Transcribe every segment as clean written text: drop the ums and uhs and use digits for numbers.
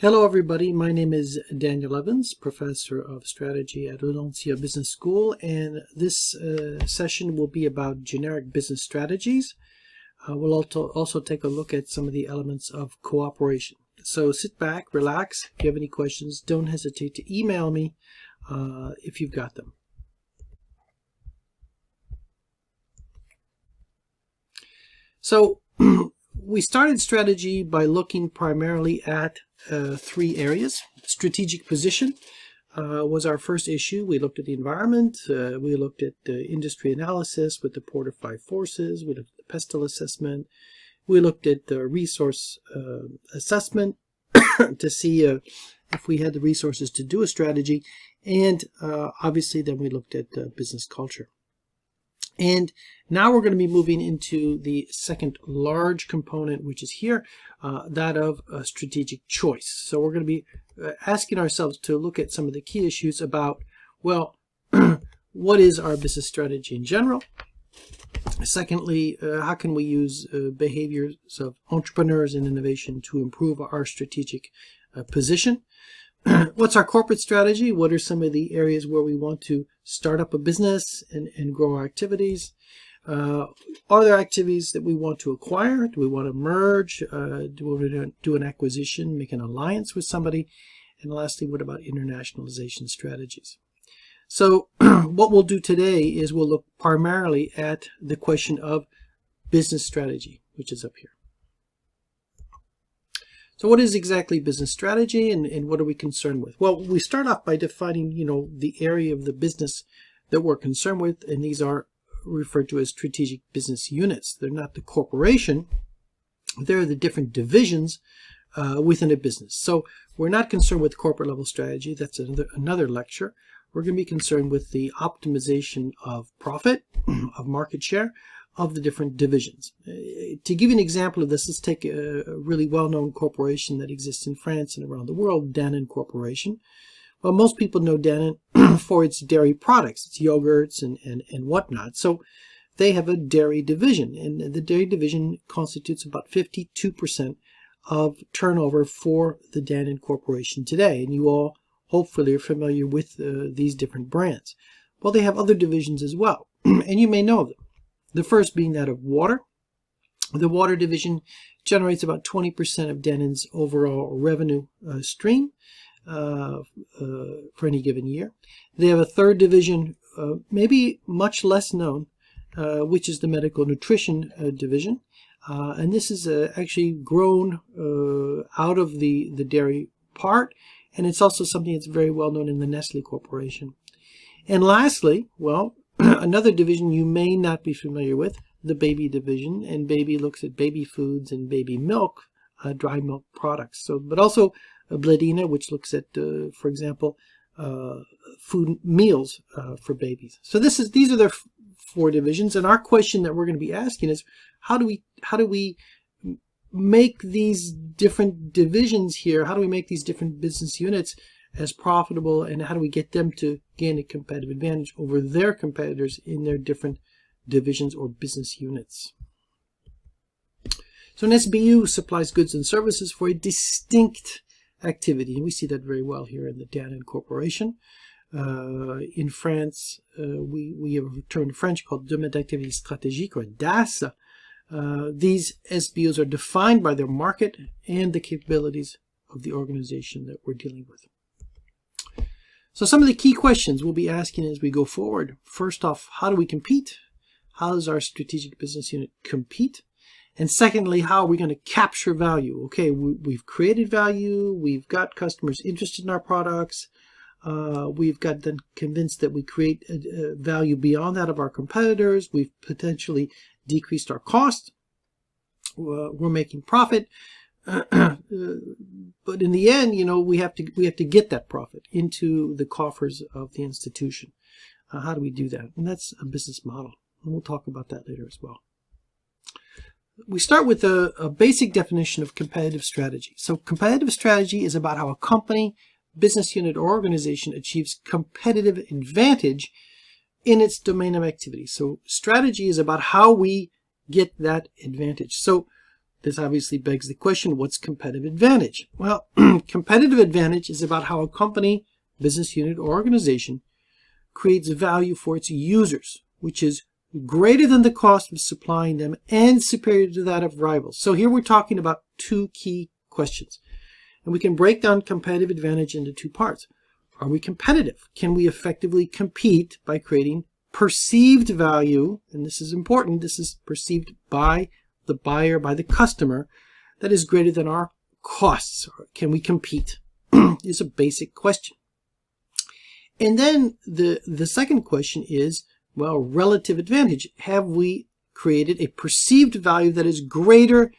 Hello everybody, my name is Daniel Evans, Professor of Strategy at Audencia Business School, and this session will be about generic business strategies. We'll also take a look at some of the elements of cooperation. So sit back, relax. If you have any questions, don't hesitate to email me if you've got them. So we started strategy by looking primarily at three areas. Strategic position was our first issue. We looked at the environment, we looked at the industry analysis with the Porter 5 forces, we looked at the pestle assessment, we looked at the resource assessment to see if we had the resources to do a strategy, and obviously then we looked at business culture. And now we're going to be moving into the second large component, which is here, that of strategic choice. So we're going to be asking ourselves to look at some of the key issues about, well, what is our business strategy in general? Secondly, how can we use behaviors of entrepreneurs and innovation to improve our strategic position? What's our corporate strategy? What are some of the areas where we want to start up a business and grow our activities? Are there activities that we want to acquire? Do we want to merge? Do we want to do an acquisition, make an alliance with somebody? And lastly, what about internationalization strategies? So what we'll do today is we'll look primarily at the question of business strategy, which is up here. So what is exactly business strategy, and what are we concerned with? Well, we start off by defining, the area of the business that we're concerned with, and these are referred to as strategic business units. They're not the corporation. They're the different divisions within a business. So we're not concerned with corporate level strategy. That's another lecture. We're going to be concerned with the optimization of profit, of market share, of the different divisions. To give you an example of this, let's take a really well-known corporation that exists in France and around the world, Danone Corporation. Well, most people know Danone for its dairy products, its yogurts and whatnot. So they have a dairy division, and the dairy division constitutes about 52% of turnover for the Danone Corporation today. And you all hopefully are familiar with these different brands. Well, they have other divisions as well, and you may know them. The first being that of water. The water division generates about 20% of Danone's overall revenue stream for any given year. They have a third division, maybe much less known, which is the medical nutrition division. And this is actually grown out of the dairy part, and it's also something that's very well known in the Nestle Corporation. And lastly, well, another division you may not be familiar with, the baby division, and baby looks at baby foods and baby milk, dry milk products. So, but also Bledina, which looks at, for example, food meals for babies. So these are their four divisions, and our question that we're going to be asking is, how do we make these different divisions here? How do we make these different business units as profitable, and how do we get them to gain a competitive advantage over their competitors in their different divisions or business units? So an SBU supplies goods and services for a distinct activity, and we see that very well here in the Danone Corporation. In France, we have a term in French called domaine d'activité stratégique, or DAS. These SBUs are defined by their market and the capabilities of the organization that we're dealing with. So some of the key questions we'll be asking as we go forward. First off, how do we compete? How does our strategic business unit compete? And secondly, how are we going to capture value? Okay, we've created value. We've got customers interested in our products. We've got them convinced that we create value beyond that of our competitors. We've potentially decreased our cost. We're making profit. But in the end, we have to get that profit into the coffers of the institution. How do we do that? And that's a business model, and we'll talk about that later as well. We start with a basic definition of competitive strategy. So competitive strategy is about how a company, business unit, or organization achieves competitive advantage in its domain of activity. So strategy is about how we get that advantage. So this obviously begs the question, what's competitive advantage? Well, competitive advantage is about how a company, business unit, or organization creates value for its users, which is greater than the cost of supplying them and superior to that of rivals. So here we're talking about two key questions. And we can break down competitive advantage into two parts. Are we competitive? Can we effectively compete by creating perceived value? And this is important. This is perceived by the buyer, by the customer, that is greater than our costs. Can we compete? Is a basic question. And then the second question is, well, relative advantage. Have we created a perceived value that is greater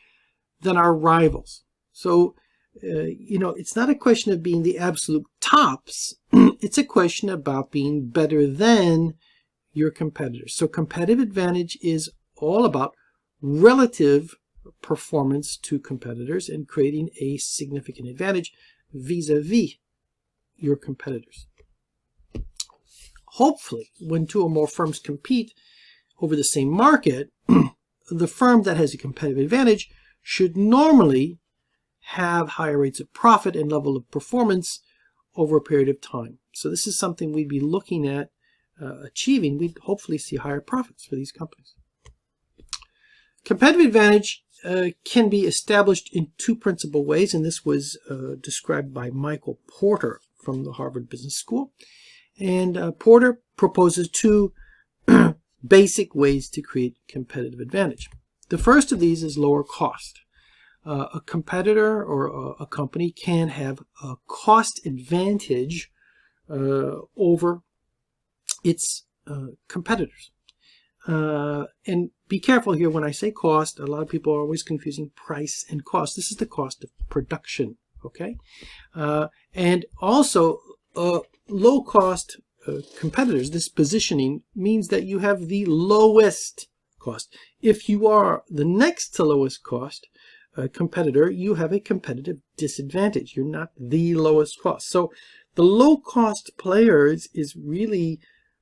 than our rivals? So, it's not a question of being the absolute tops. It's a question about being better than your competitors. So competitive advantage is all about relative performance to competitors and creating a significant advantage vis-a-vis your competitors. Hopefully, when two or more firms compete over the same market, the firm that has a competitive advantage should normally have higher rates of profit and level of performance over a period of time. So this is something we'd be looking at achieving. We'd hopefully see higher profits for these companies. Competitive advantage can be established in two principal ways, and this was described by Michael Porter from the Harvard Business School. And Porter proposes two basic ways to create competitive advantage. The first of these is lower cost. A competitor or a company can have a cost advantage over its competitors. And be careful here when I say cost. A lot of people are always confusing price and cost. This is the cost of production, okay? And also, low cost competitors, this positioning means that you have the lowest cost. If you are the next to lowest cost competitor, you have a competitive disadvantage. You're not the lowest cost. So the low cost players is really,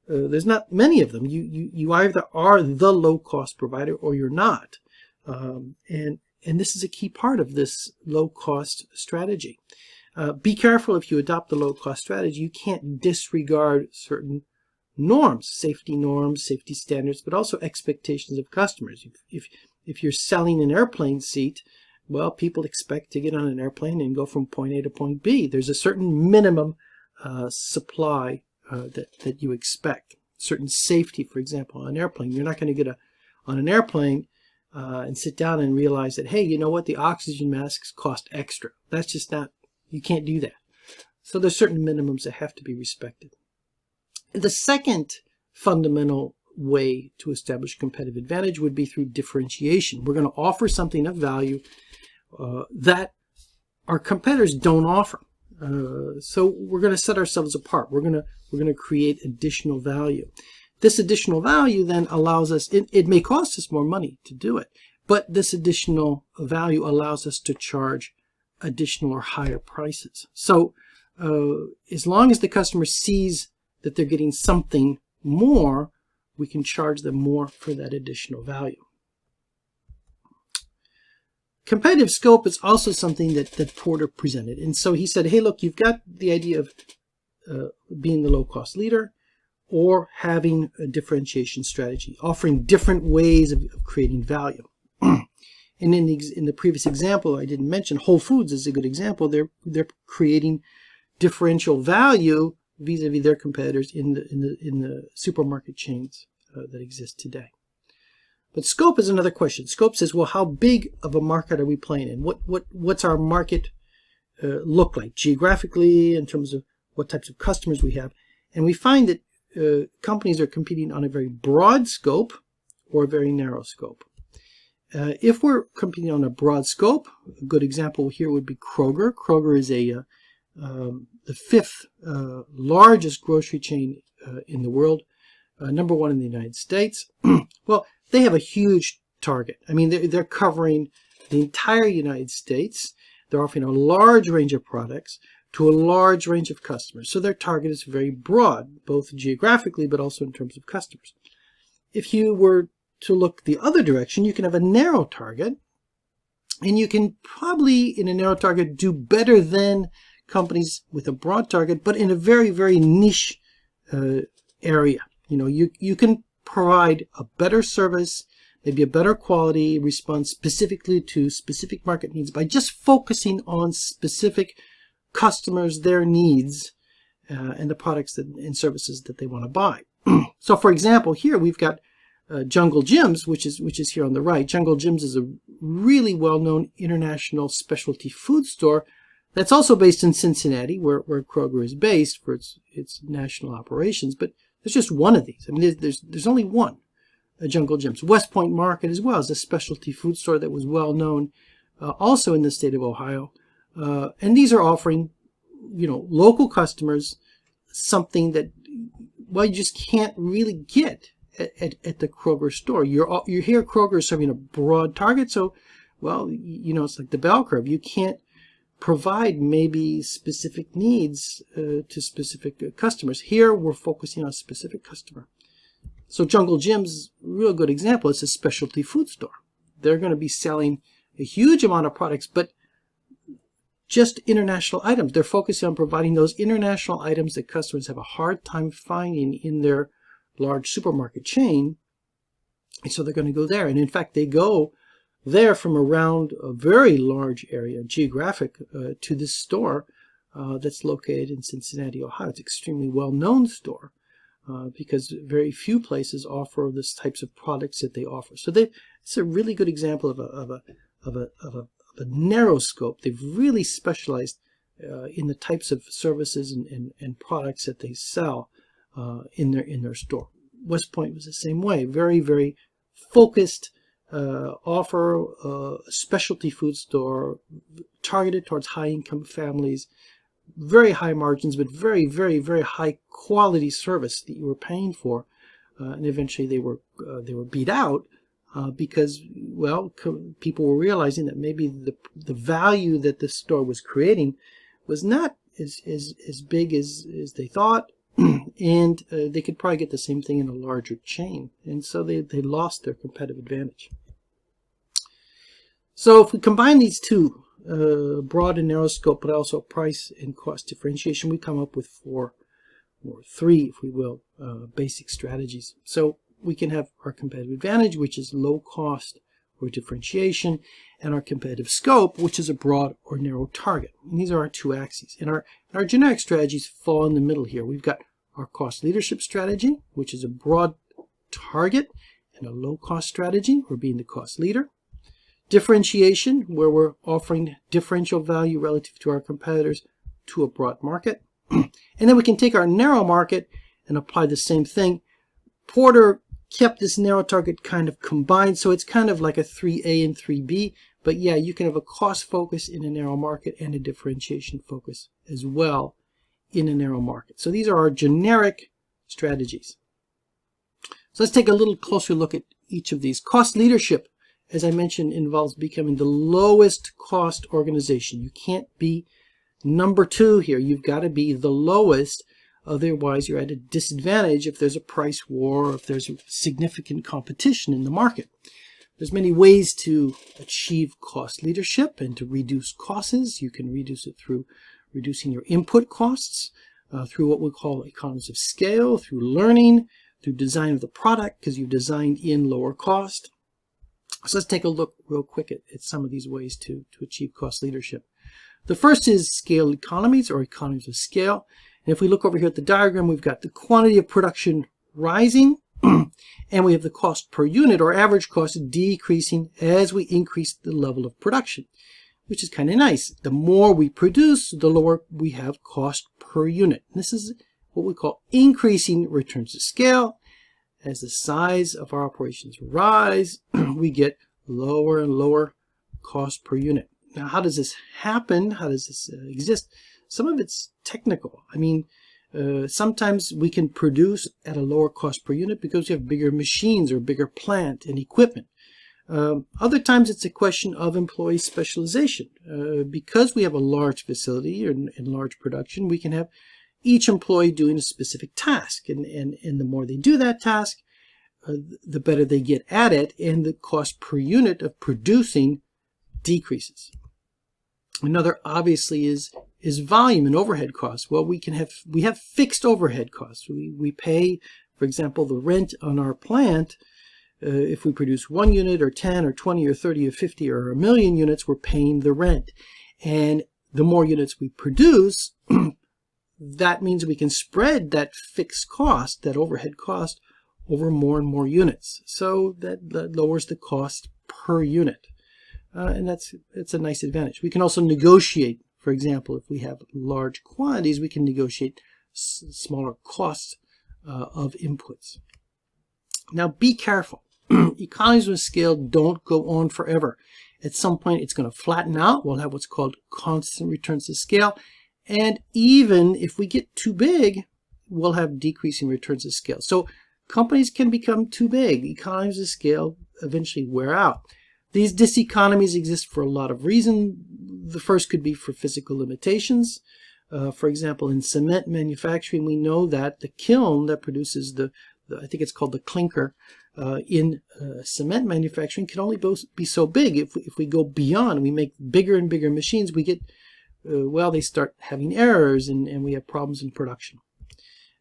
there's not many of them. You either are the low cost provider or you're not. And this is a key part of this low cost strategy. Be careful if you adopt the low cost strategy. You can't disregard certain norms, safety standards, but also expectations of customers. If you're selling an airplane seat, well, people expect to get on an airplane and go from point A to point B. There's a certain minimum supply that you expect. Certain safety, for example, on an airplane. You're not going to get on an airplane and sit down and realize that, hey, you know what, the oxygen masks cost extra. That's just not, you can't do that. So there's certain minimums that have to be respected. The second fundamental way to establish competitive advantage would be through differentiation. We're going to offer something of value that our competitors don't offer. So we're going to set ourselves apart. We're going to create additional value. This additional value then allows us, it may cost us more money to do it, but this additional value allows us to charge additional or higher prices. So as long as the customer sees that they're getting something more, we can charge them more for that additional value. Competitive scope is also something that Porter presented. And so he said, hey, look, you've got the idea of being the low-cost leader or having a differentiation strategy, offering different ways of creating value. And in the previous example, I didn't mention, Whole Foods is a good example. They're creating differential value vis-a-vis their competitors in the supermarket chains that exist today. But scope is another question. Scope says, well, how big of a market are we playing in? What's our market look like geographically in terms of what types of customers we have? And we find that companies are competing on a very broad scope or a very narrow scope. If we're competing on a broad scope, a good example here would be Kroger. Kroger is the fifth largest grocery chain in the world, number one in the United States. Well, they have a huge target. I mean, they're covering the entire United States. They're offering a large range of products to a large range of customers. So their target is very broad, both geographically, but also in terms of customers. If you were to look the other direction, you can have a narrow target, And you can probably, in a narrow target, do better than companies with a broad target, but in a very, very niche area. You can provide a better service, maybe a better quality, respond specifically to specific market needs by just focusing on specific customers, their needs, and the products and services that they want to buy. So, for example, here we've got Jungle Jim's, which is here on the right. Jungle Jim's is a really well-known international specialty food store that's also based in Cincinnati, where Kroger is based for its national operations. But there's just one of these. I mean, there's only one, Jungle Jim's. West Point Market as well is a specialty food store that was well-known also in the state of Ohio. And these are offering, local customers something that, well, you just can't really get at the Kroger store. You're here, Kroger is serving a broad target, so, well, it's like the bell curve. You can't provide maybe specific needs to specific customers. Here, we're focusing on a specific customer. So Jungle Jim's a real good example. It's a specialty food store. They're going to be selling a huge amount of products, but just international items. They're focusing on providing those international items that customers have a hard time finding in their large supermarket chain. And so they're going to go there. And in fact, they go there from around a very large area, geographic, to this store that's located in Cincinnati, Ohio. It's an extremely well-known store because very few places offer this types of products that they offer. So it's a really good example of a narrow scope. They've really specialized in the types of services and products that they sell in their store. West Point was the same way. Very, very focused offer, a specialty food store targeted towards high-income families. Very high margins, but very, very, very high quality service that you were paying for. And eventually they were beat out because, well, people were realizing that maybe the value that this store was creating was not as big as they thought, and they could probably get the same thing in a larger chain. And so they lost their competitive advantage. So if we combine these two, broad and narrow scope, but also price and cost differentiation, we come up with three, if we will, basic strategies. So we can have our competitive advantage, which is low cost or differentiation, and our competitive scope, which is a broad or narrow target. And these are our two axes. And our generic strategies fall in the middle here. We've got our cost leadership strategy, which is a broad target, and a low cost strategy, or being the cost leader. Differentiation, where we're offering differential value relative to our competitors to a broad market. And then we can take our narrow market and apply the same thing. Porter kept this narrow target kind of combined, so it's kind of like a 3A and 3B. But yeah, you can have a cost focus in a narrow market and a differentiation focus as well in a narrow market. So these are our generic strategies. So let's take a little closer look at each of these. Cost leadership, as I mentioned, involves becoming the lowest cost organization. You can't be number two here. You've got to be the lowest. Otherwise, you're at a disadvantage if there's a price war or if there's significant competition in the market. There's many ways to achieve cost leadership and to reduce costs. You can reduce it through reducing your input costs, through what we call economies of scale, through learning, through design of the product, because you've designed in lower cost. So let's take a look real quick at some of these ways to achieve cost leadership. The first is scale economies, or economies of scale. And if we look over here at the diagram, we've got the quantity of production rising, and we have the cost per unit, or average cost, decreasing as we increase the level of production, which is kind of nice. The more we produce, the lower we have cost per unit. And this is what we call increasing returns to scale. As the size of our operations rise, we get lower and lower cost per unit. Now, how does this happen? How does this exist? Some of it's technical. I mean, sometimes we can produce at a lower cost per unit because we have bigger machines or bigger plant and equipment. Other times it's a question of employee specialization. Because we have a large facility and large production, we can have each employee doing a specific task, and the more they do that task, the better they get at it, and the cost per unit of producing decreases. Another obviously is volume and overhead costs. Well, we have fixed overhead costs. We pay, for example, the rent on our plant. If we produce 1 unit or 10 or 20 or 30 or 50 or 1,000,000 units, we're paying the rent. And the more units we produce, that means we can spread that fixed cost, that overhead cost, over more and more units. So that lowers the cost per unit. And it's a nice advantage. We can also negotiate. For example, if we have large quantities, we can negotiate smaller costs of inputs. Now be careful. Economies of scale don't go on forever. At some point, it's going to flatten out. We'll have what's called constant returns to scale. And even if we get too big, we'll have decreasing returns to scale. So companies can become too big. Economies of scale eventually wear out. These diseconomies exist for a lot of reasons. The first could be for physical limitations. For example, in cement manufacturing, we know that the kiln that produces I think it's called the clinker, in cement manufacturing can only be so big. If we go beyond, we make bigger and bigger machines, we get, they start having errors and we have problems in production.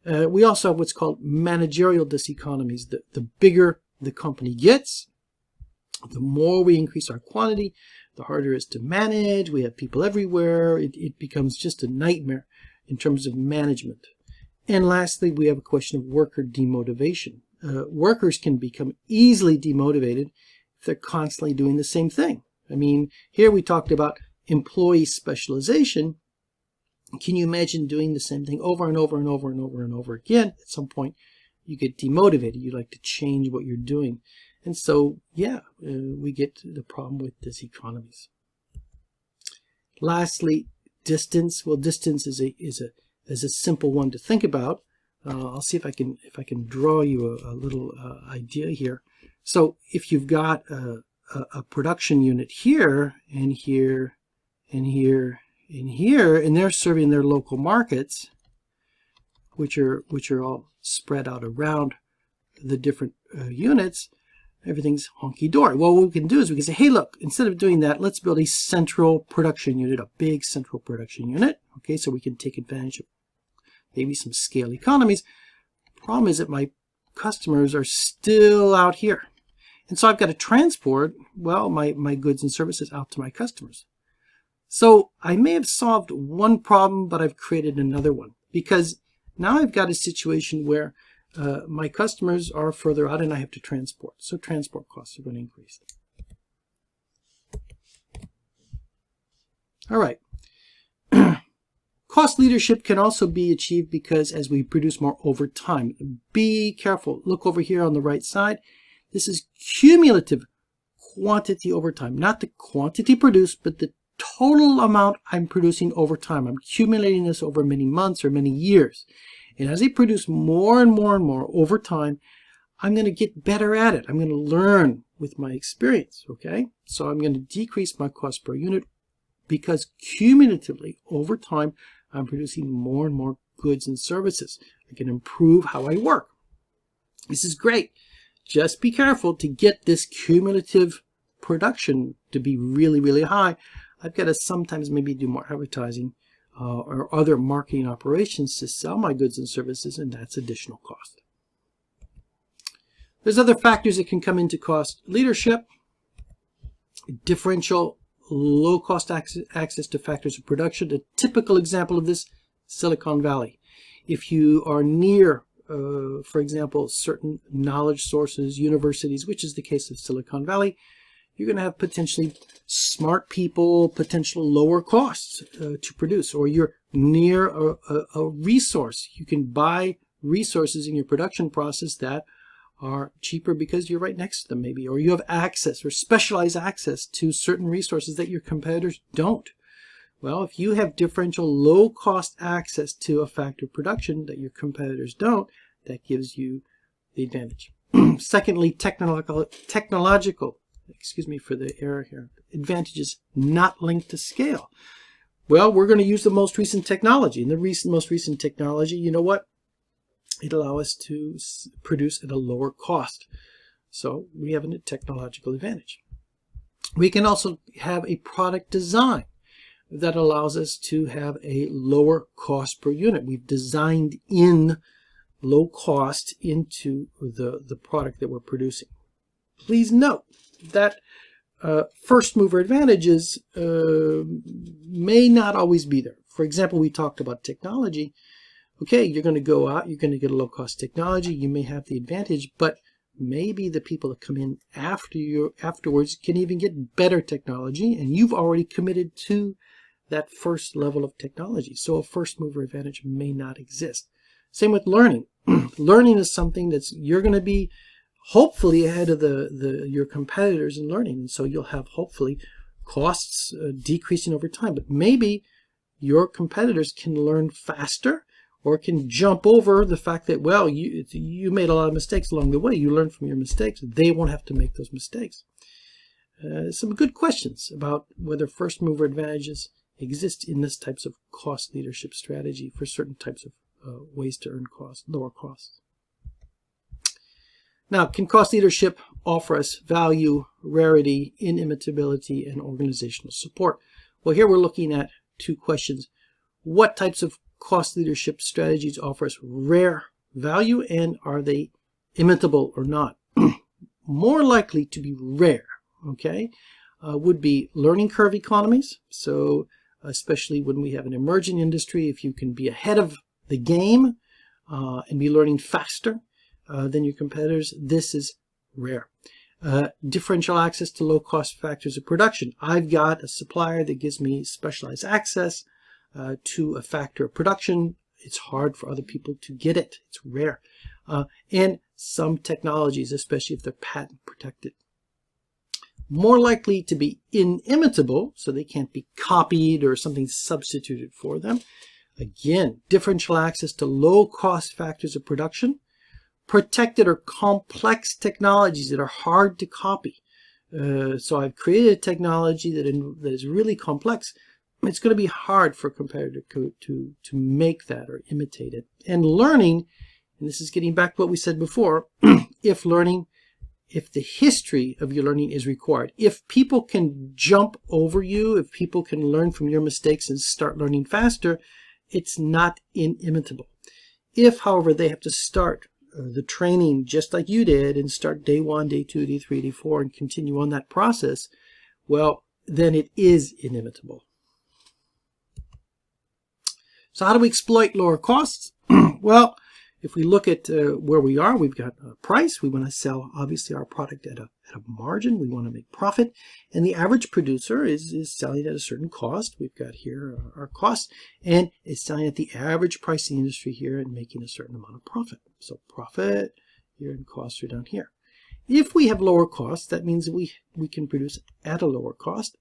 We also have what's called managerial diseconomies. The bigger the company gets, the more we increase our quantity, the harder it is to manage. We have people everywhere. It becomes just a nightmare in terms of management. And lastly, we have a question of worker demotivation. Workers can become easily demotivated if they're constantly doing the same thing. I mean, here we talked about employee specialization. Can you imagine doing the same thing over and over and over and over and over again? At some point, you get demotivated. You like to change what you're doing. And so, we get the problem with diseconomies. Lastly, distance. Well, distance is a simple one to think about. I'll see if I can draw you a little idea here. So if you've got a production unit here and here and here and here, and they're serving their local markets, which are all spread out around the different units, everything's honky-dory. Well, what we can do is we can say, hey, look, instead of doing that, let's build a central production unit, a big central production unit. Okay, so we can take advantage of maybe some scale economies. Problem is that my customers are still out here. And so I've got to transport, my goods and services out to my customers. So I may have solved one problem, but I've created another one. Because now I've got a situation where my customers are further out and I have to transport. So transport costs are going to increase. All right. Cost leadership can also be achieved because as we produce more over time. Be careful. Look over here on the right side. This is cumulative quantity over time. Not the quantity produced, but the total amount I'm producing over time. I'm accumulating this over many months or many years. And as I produce more and more and more over time, I'm going to get better at it. I'm going to learn with my experience, okay? So I'm going to decrease my cost per unit because cumulatively over time, I'm producing more and more goods and services. I can improve how I work. This is great. Just be careful to get this cumulative production to be really, really high. I've got to sometimes maybe do more advertising or other marketing operations to sell my goods and services, and that's additional cost. There's other factors that can come into cost leadership. Differential low-cost access to factors of production. A typical example of this, Silicon Valley. If you are near, for example, certain knowledge sources, universities, which is the case of Silicon Valley, you're going to have potentially smart people, potential lower costs to produce. Or you're near a resource. You can buy resources in your production process that are cheaper because you're right next to them maybe, or you have access or specialized access to certain resources that your competitors don't. Well, if you have differential low-cost access to a factor of production that your competitors don't, that gives you the advantage. Secondly, technological, excuse me for the error here, advantages not linked to scale. Well, we're going to use the most recent technology. And the most recent technology, you know what? It allows us to produce at a lower cost. So we have a technological advantage. We can also have a product design that allows us to have a lower cost per unit. We've designed in low cost into the product that we're producing. Please note that first mover advantages may not always be there. For example, we talked about technology. Okay, you're going to go out, you're going to get a low cost technology, you may have the advantage, but maybe the people that come in after you afterwards can even get better technology, and you've already committed to that first level of technology. So a first mover advantage may not exist. Same with learning. Learning is something that's you're going to be hopefully ahead of your competitors in learning, and so you'll have hopefully costs decreasing over time. But maybe your competitors can learn faster, or can jump over the fact that, well, you made a lot of mistakes along the way. You learn from your mistakes. They won't have to make those mistakes. Some good questions about whether first mover advantages exist in this types of cost leadership strategy for certain types of ways to earn lower costs. Now, can cost leadership offer us value, rarity, inimitability, and organizational support? Well, here we're looking at two questions. What types of cost leadership strategies offer us rare value, and are they imitable or not? More likely to be rare, okay, would be learning curve economies. So especially when we have an emerging industry, if you can be ahead of the game and be learning faster than your competitors, this is rare. Differential access to low-cost factors of production. I've got a supplier that gives me specialized access to a factor of production. It's hard for other people to get it. It's rare. And some technologies, especially if they're patent protected. More likely to be inimitable, so they can't be copied or something substituted for them. Again, differential access to low-cost factors of production. Protected or complex technologies that are hard to copy. So I've created a technology that is really complex. It's going to be hard for a competitor to make that or imitate it. And learning, and this is getting back to what we said before, if the history of your learning is required, if people can jump over you, if people can learn from your mistakes and start learning faster, it's not inimitable. If, however, they have to start the training just like you did and start day 1, day 2, day 3, day 4 and continue on that process, well, then it is inimitable. So how do we exploit lower costs? Well, if we look at where we are, we've got a price. We want to sell, obviously, our product at a margin. We want to make profit. And the average producer is selling at a certain cost. We've got here our cost. And it's selling at the average price in the industry here and making a certain amount of profit. So profit here and costs are down here. If we have lower costs, that means that we can produce at a lower cost.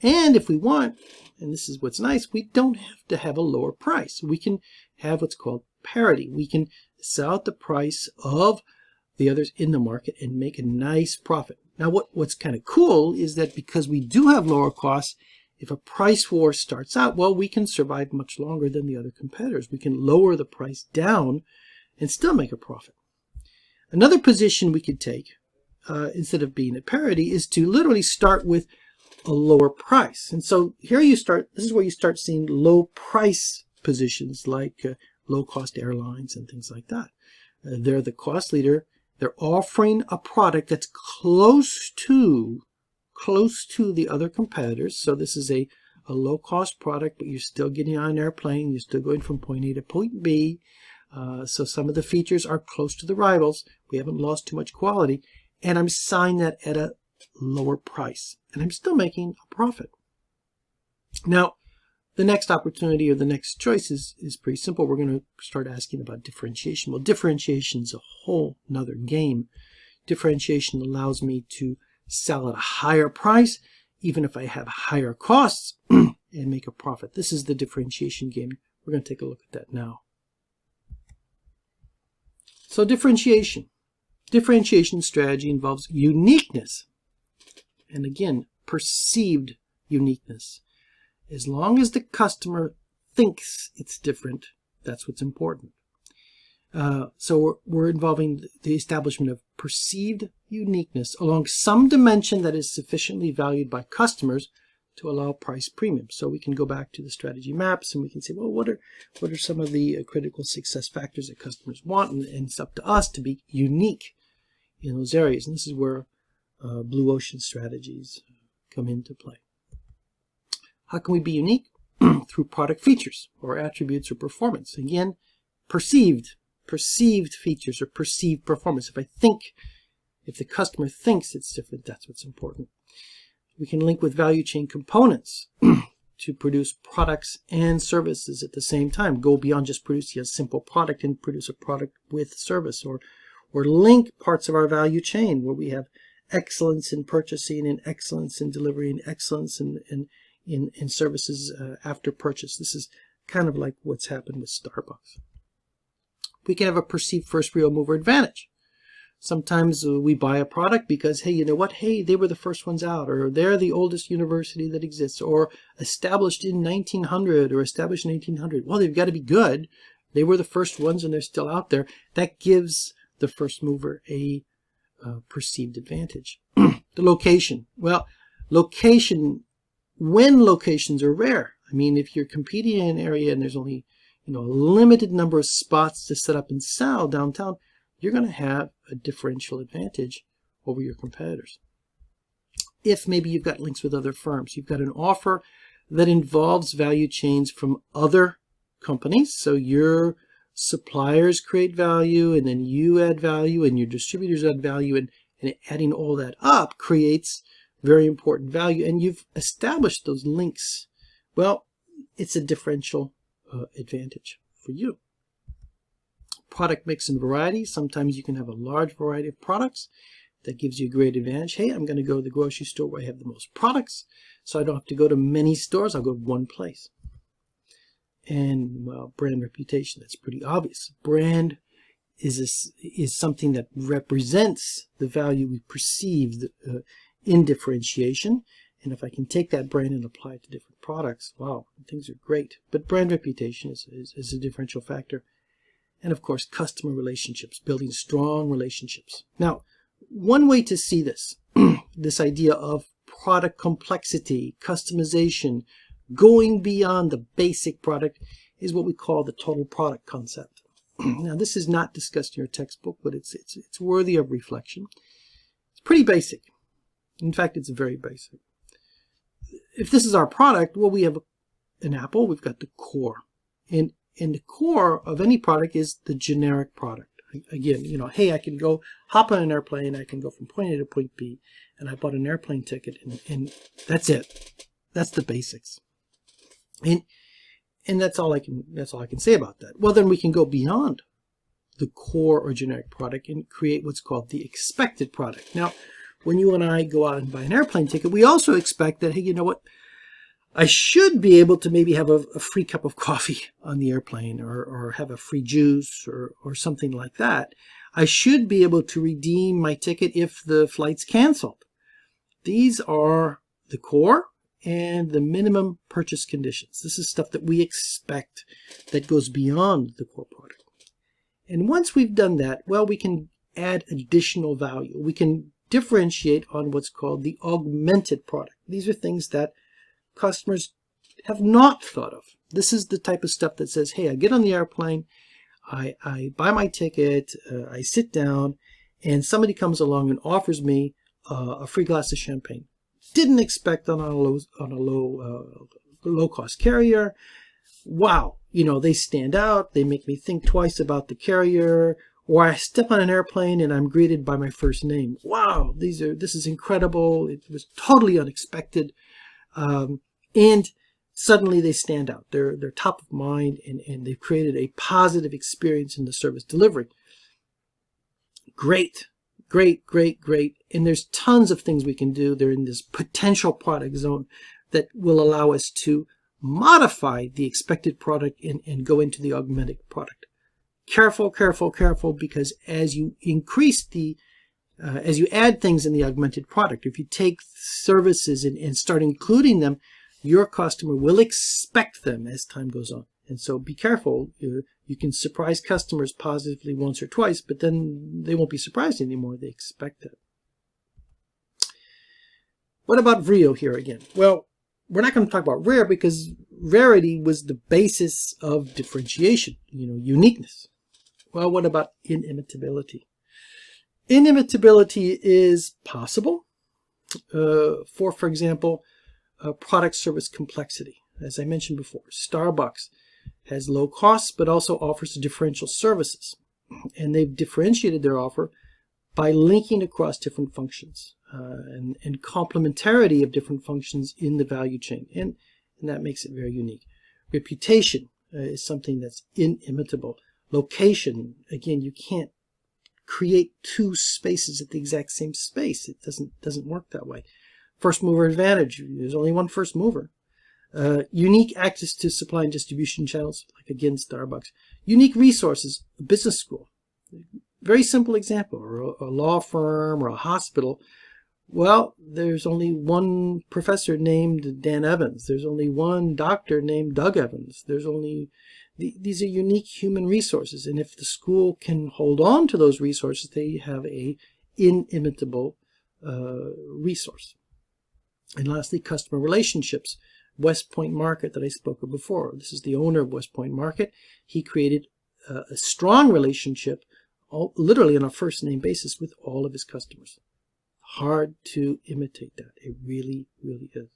And if we want, and this is what's nice, we don't have to have a lower price. We can have what's called parity. We can sell at the price of the others in the market and make a nice profit. Now, what's kind of cool is that because we do have lower costs, if a price war starts out, well, we can survive much longer than the other competitors. We can lower the price down and still make a profit. Another position we could take, instead of being at parity, is to literally start with a lower price. And so here this is where you start seeing low price positions like low cost airlines and things like that. They're the cost leader. They're offering a product that's close to the other competitors. So this is a low cost product, but you're still getting on an airplane. You're still going from point A to point B. So some of the features are close to the rivals. We haven't lost too much quality. And I'm selling that at a lower price. And I'm still making a profit. Now, the next opportunity or the next choice is pretty simple. We're going to start asking about differentiation. Well, differentiation is a whole nother game. Differentiation allows me to sell at a higher price, even if I have higher costs, and make a profit. This is the differentiation game. We're going to take a look at that now. So differentiation. Differentiation strategy involves uniqueness. And again, perceived uniqueness. As long as the customer thinks it's different, that's what's important. So we're involving the establishment of perceived uniqueness along some dimension that is sufficiently valued by customers to allow price premium. So we can go back to the strategy maps and we can say, well, what are some of the critical success factors that customers want? And it's up to us to be unique in those areas. And this is where blue ocean strategies come into play. How can we be unique? Through product features or attributes or performance. Again, perceived features or perceived performance. If the customer thinks it's different, that's what's important. We can link with value chain components to produce products and services at the same time. Go beyond just producing a simple product and produce a product with service, or link parts of our value chain where we have excellence in purchasing and excellence in delivery and excellence in services after purchase. This is kind of like what's happened with Starbucks. We can have a perceived first real mover advantage. Sometimes we buy a product because, hey, you know what? Hey, they were the first ones out, or they're the oldest university that exists, or established in 1900, or established in 1800. Well, they've got to be good. They were the first ones and they're still out there. That gives the first mover a perceived advantage. The location. Well, when locations are rare. I mean, if you're competing in an area and there's only a limited number of spots to set up and sell downtown, you're going to have a differential advantage over your competitors. If maybe you've got links with other firms, you've got an offer that involves value chains from other companies, so your suppliers create value and then you add value and your distributors add value, and adding all that up creates very important value, and you've established those links. Well, it's a differential advantage for you. Product mix and variety. Sometimes you can have a large variety of products. That gives you a great advantage. Hey, I'm going to go to the grocery store where I have the most products, so I don't have to go to many stores. I'll go to one place. And, well, brand reputation. That's pretty obvious. Brand is something that represents the value we perceive in differentiation. And if I can take that brand and apply it to different products, wow, things are great. But brand reputation is a differential factor. And of course, customer relationships, building strong relationships. Now, one way to see this, this idea of product complexity, customization, going beyond the basic product, is what we call the total product concept. Now, this is not discussed in your textbook, but it's worthy of reflection. It's pretty basic. In fact, it's very basic. If this is our product, well, we have an apple, we've got the core. And the core of any product is the generic product. Again, hey, I can go hop on an airplane, I can go from point A to point B, and I bought an airplane ticket, and that's it. That's the basics. And that's all I can say about that. Well, then we can go beyond the core or generic product and create what's called the expected product. Now, when you and I go out and buy an airplane ticket, we also expect that, hey, you know what? I should be able to maybe have a free cup of coffee on the airplane, or have a free juice or something like that. I should be able to redeem my ticket if the flight's canceled. These are the core and the minimum purchase conditions. This is stuff that we expect that goes beyond the core product. And once we've done that, well, we can add additional value. We can differentiate on what's called the augmented product. These are things that customers have not thought of. This is the type of stuff that says, hey, I get on the airplane, I buy my ticket, I sit down, and somebody comes along and offers me a free glass of champagne. Didn't expect on a low cost carrier. Wow, they stand out. They make me think twice about the carrier. Or I step on an airplane and I'm greeted by my first name. Wow, this is incredible. It was totally unexpected. And suddenly they stand out. They're top of mind, and they've created a positive experience in the service delivery. Great. And there's tons of things we can do. They're in this potential product zone that will allow us to modify the expected product and go into the augmented product. Careful, because as you increase as you add things in the augmented product, if you take services and start including them, your customer will expect them as time goes on. And so be careful. You can surprise customers positively once or twice, but then they won't be surprised anymore. They expect it. What about Vrio here again? Well, we're not going to talk about rare because rarity was the basis of differentiation, uniqueness. Well, what about inimitability? Inimitability is possible for example, product service complexity. As I mentioned before, Starbucks has low costs but also offers differential services. And they've differentiated their offer by linking across different functions and complementarity of different functions in the value chain. And that makes it very unique. Reputation is something that's inimitable. Location, again, you can't create two spaces at the exact same space. It doesn't work that way. First mover advantage, there's only one first mover. Unique access to supply and distribution channels, like again Starbucks. Unique resources, a business school. Very simple example, or a law firm or a hospital. Well, there's only one professor named Dan Evans. There's only one doctor named Doug Evans. These are unique human resources, and if the school can hold on to those resources, they have a inimitable resource. And lastly, customer relationships. West Point Market that I spoke of before. This is the owner of West Point Market. He created a strong relationship, literally on a first name basis, with all of his customers. Hard to imitate that. It really, really is.